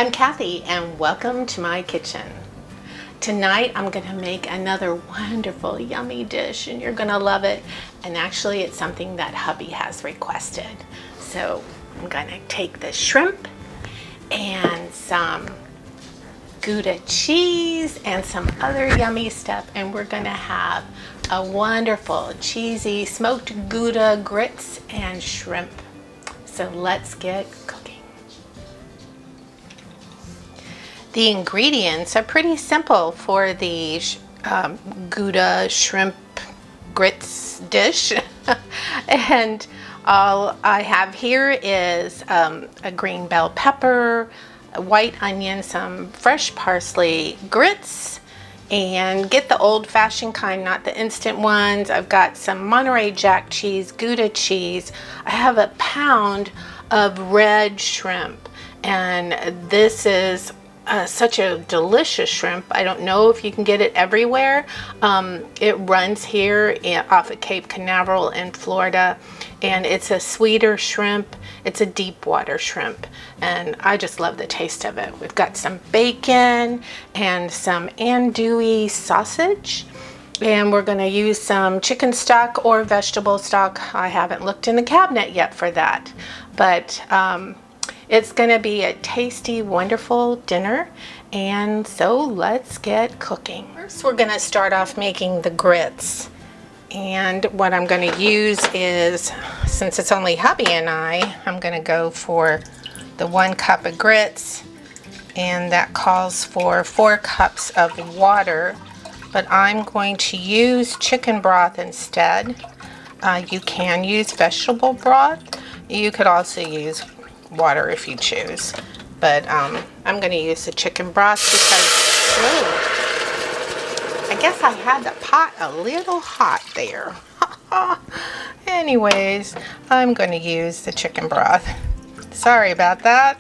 I'm Kathy and welcome to my kitchen. Tonight I'm going to make another wonderful yummy dish and you're going to love it. And actually it's something that hubby has requested. So I'm going to take the shrimp and some Gouda cheese and some other yummy stuff, and we're going to have a wonderful cheesy smoked Gouda grits and shrimp. So let's get cooking. The ingredients are pretty simple for the Gouda shrimp grits dish. And all I have here is a green bell pepper, a white onion, some fresh parsley, grits, and get the old-fashioned kind, not the instant ones. I've got some Monterey Jack cheese, Gouda cheese. I have a pound of red shrimp, and this is such a delicious shrimp. I don't know if you can get it everywhere. It runs here off of Cape Canaveral in Florida, and it's a sweeter shrimp. It's a deep water shrimp, and I just love the taste of it. We've got some bacon and some andouille sausage, and we're going to use some chicken stock or vegetable stock. I haven't looked in the cabinet yet for that, but it's going to be a tasty, wonderful dinner, and so let's get cooking. First, we're going to start off making the grits. And what I'm going to use is, since it's only hubby and I'm going to go for the 1 cup of grits, and that calls for 4 cups of water, but I'm going to use chicken broth instead. You can use vegetable broth. You could also use water if you choose, but I'm going to use the chicken broth because, whoa, I guess I had the pot a little hot there. Anyways, I'm going to use the chicken broth. Sorry about that.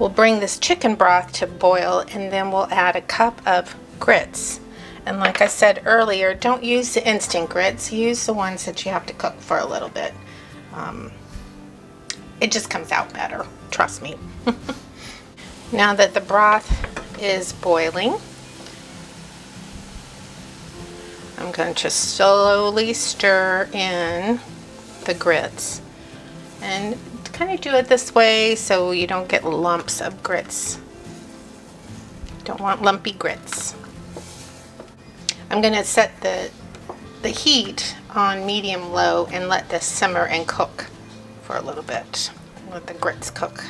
We'll bring this chicken broth to boil, and then we'll add a cup of grits. And like I said earlier, don't use the instant grits. Use the ones that you have to cook for a little bit. It just comes out better, trust me. Now that the broth is boiling, I'm going to slowly stir in the grits, and kind of do it this way so you don't get lumps of grits. Don't want lumpy grits. I'm going to set the heat on medium-low and let this simmer and cook for a little bit. Let the grits cook.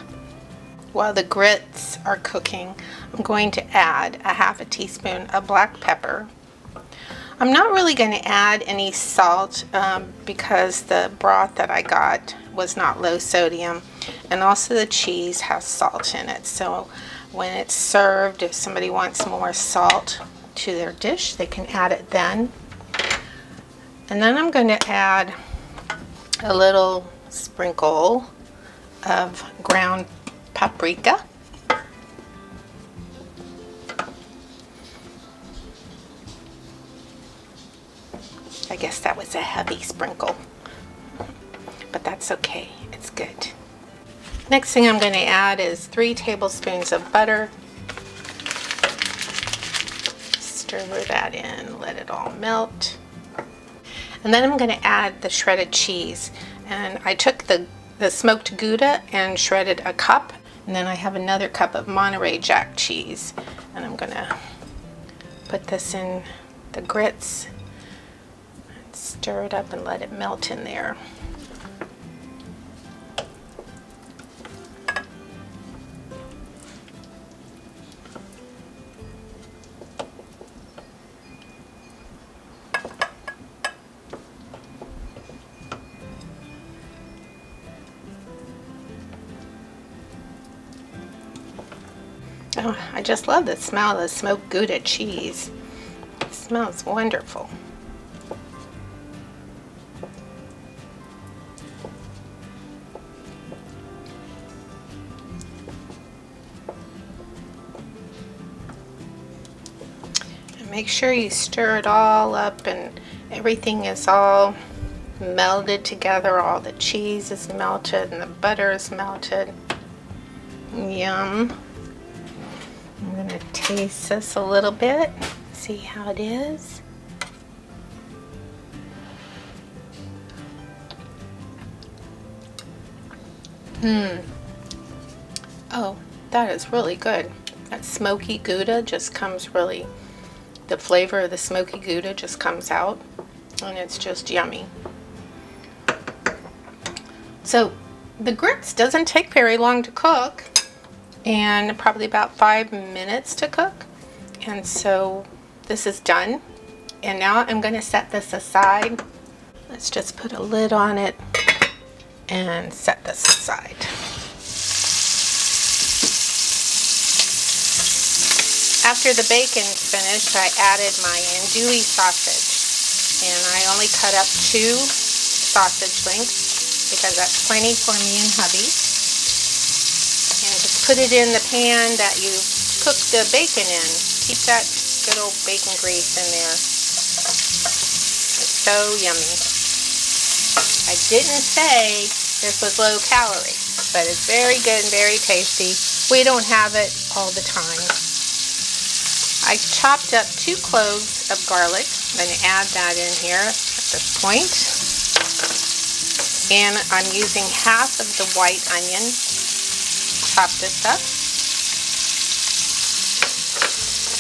While the grits are cooking, I'm going to add a ½ teaspoon of black pepper. I'm not really going to add any salt because the broth that I got was not low sodium, and also the cheese has salt in it. So when it's served, if somebody wants more salt to their dish, they can add it then. And then I'm going to add a little sprinkle of ground paprika. I guess that was a heavy sprinkle, but that's okay, it's good. Next thing I'm going to add is 3 tablespoons of butter. Stir that in, let it all melt. And then I'm going to add the shredded cheese. And I took the smoked Gouda and shredded a cup. And then I have another cup of Monterey Jack cheese. And I'm going to put this in the grits. Stir it up and let it melt in there. Oh, I just love the smell of the smoked Gouda cheese. It smells wonderful. And make sure you stir it all up and everything is all melded together. All the cheese is melted and the butter is melted. Yum. I'm going to taste this a little bit, see how it is. Oh, that is really good. That smoky Gouda just comes really, the flavor of the smoky Gouda just comes out, and it's just yummy. So the grits doesn't take very long to cook, and probably about 5 minutes to cook. And so this is done, and now I'm going to set this aside. Let's just put a lid on it and set this aside. After the bacon's finished, I added my andouille sausage, and I only cut up 2 sausage links because that's plenty for me and hubby. And just put it in the pan that you cook the bacon in. Keep that good old bacon grease in there. It's so yummy. I didn't say this was low calorie, but it's very good and very tasty. We don't have it all the time. I chopped up 2 cloves of garlic. I'm going to add that in here at this point. And I'm using half of the white onion. Chop this up.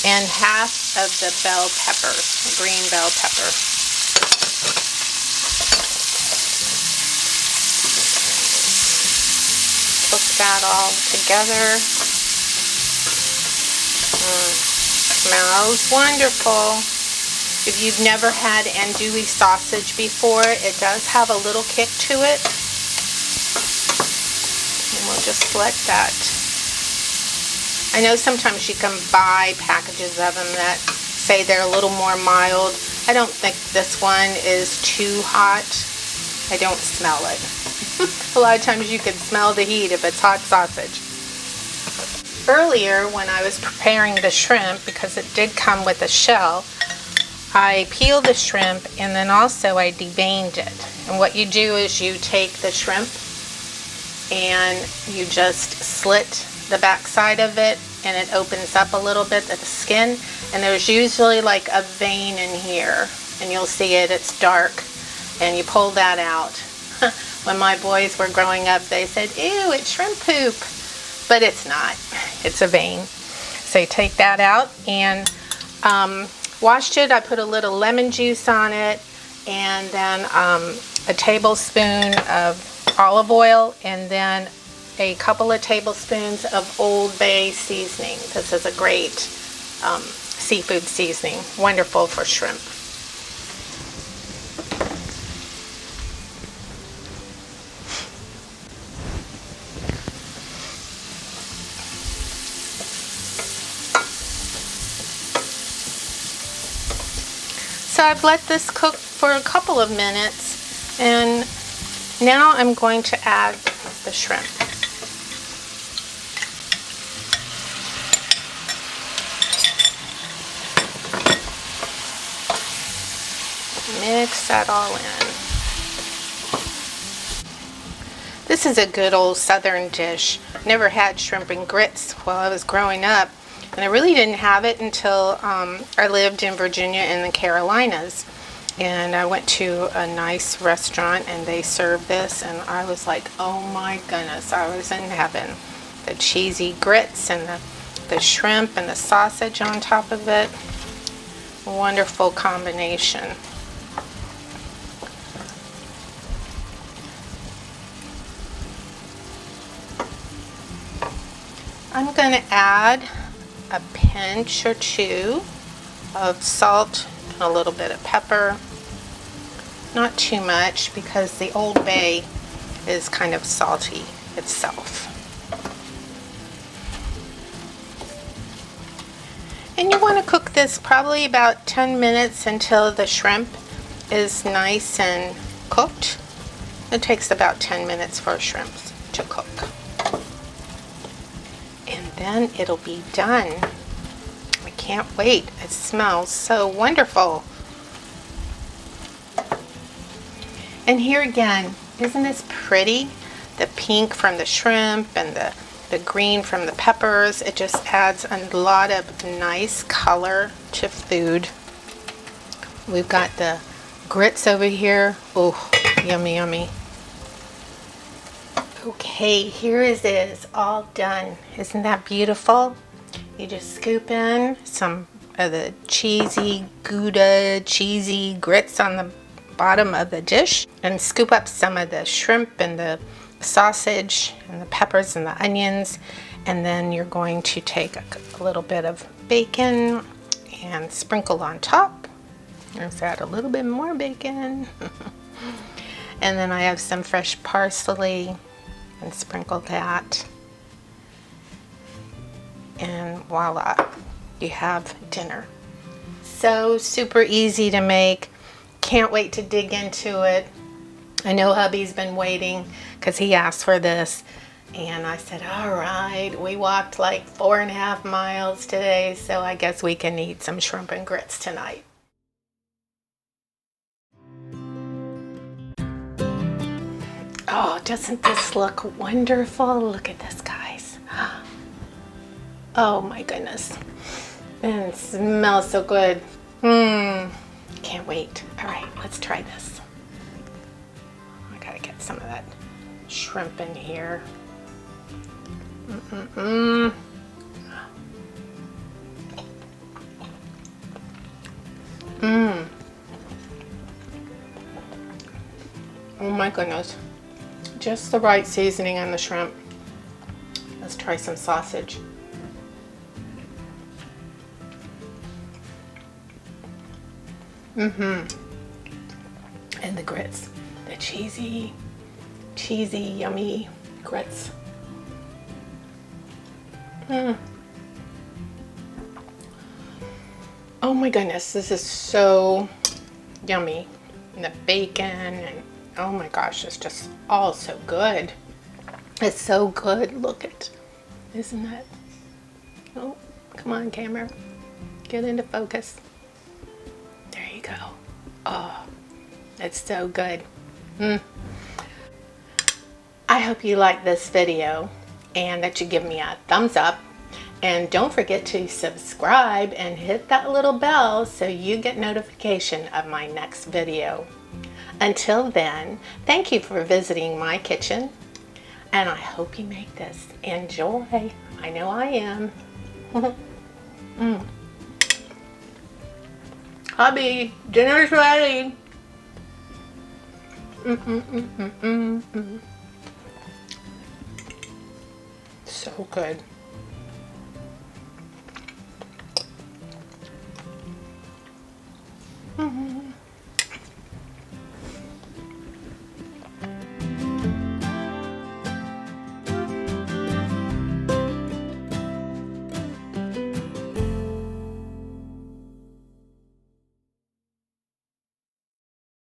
And half of the bell pepper, the green bell pepper. Cook that all together. Smells wonderful. If you've never had andouille sausage before, it does have a little kick to it. And we'll just select that. I know sometimes you can buy packages of them that say they're a little more mild. I don't think this one is too hot. I don't smell it. A lot of times you can smell the heat if it's hot sausage. Earlier, when I was preparing the shrimp, because it did come with a shell, I peeled the shrimp and then also I deveined it. And what you do is you take the shrimp and you just slit the back side of it, and it opens up a little bit at the skin, and there's usually like a vein in here, and you'll see it, it's dark, and you pull that out. When my boys were growing up, they said, ew, it's shrimp poop. But it's not. It's a vein. So you take that out and washed it. I put a little lemon juice on it, and then a tablespoon of olive oil, and then a couple of tablespoons of Old Bay seasoning. This is a great seafood seasoning. Wonderful for shrimp. So I've let this cook for a couple of minutes, and now I'm going to add the shrimp. Mix that all in. This is a good old southern dish. Never had shrimp and grits while I was growing up. And I really didn't have it until I lived in Virginia in the Carolinas. And I went to a nice restaurant and they served this, and I was like, oh my goodness, I was in heaven. The cheesy grits and the shrimp and the sausage on top of it. Wonderful combination. I'm going to add a pinch or 2 of salt and a little bit of pepper. Not too much because the Old Bay is kind of salty itself. And you want to cook this probably about 10 minutes until the shrimp is nice and cooked. It takes about 10 minutes for shrimps to cook. And then it'll be done. I can't wait. It smells so wonderful. And here again, isn't this pretty? The pink from the shrimp and the the green from the peppers. It just adds a lot of nice color to food. We've got the grits over here. Oh, yummy, yummy. Okay, here it is, all done. Isn't that beautiful? You just scoop in some of the cheesy Gouda cheesy grits on the bottom of the dish and scoop up some of the shrimp and the sausage and the peppers and the onions, and then you're going to take a little bit of bacon and sprinkle on top. Let's add a little bit more bacon. And then I have some fresh parsley and sprinkle that, and voila, you have dinner. So super easy to make. Can't wait to dig into it. I know hubby's been waiting because he asked for this, and I said, all right, we walked like 4.5 miles today, so I guess we can eat some shrimp and grits tonight. Oh, doesn't this look wonderful? Look at this, guys. Oh my goodness. And it smells so good. Can't wait. All right, let's try this. I gotta get some of that shrimp in here. Oh my goodness. Just the right seasoning on the shrimp. Let's try some sausage. And the grits. The cheesy, yummy grits. Oh my goodness, this is so yummy. And the bacon, and oh my gosh, it's just all so good. It's so good. Look at, isn't it? Oh, come on, camera. Get into focus. There you go. Oh, it's so good. I hope you like this video and that you give me a thumbs up. And don't forget to subscribe and hit that little bell so you get notification of my next video. Until then, thank you for visiting my kitchen, and I hope you make this. Enjoy. I know I am. Hubby, dinner's ready. So good.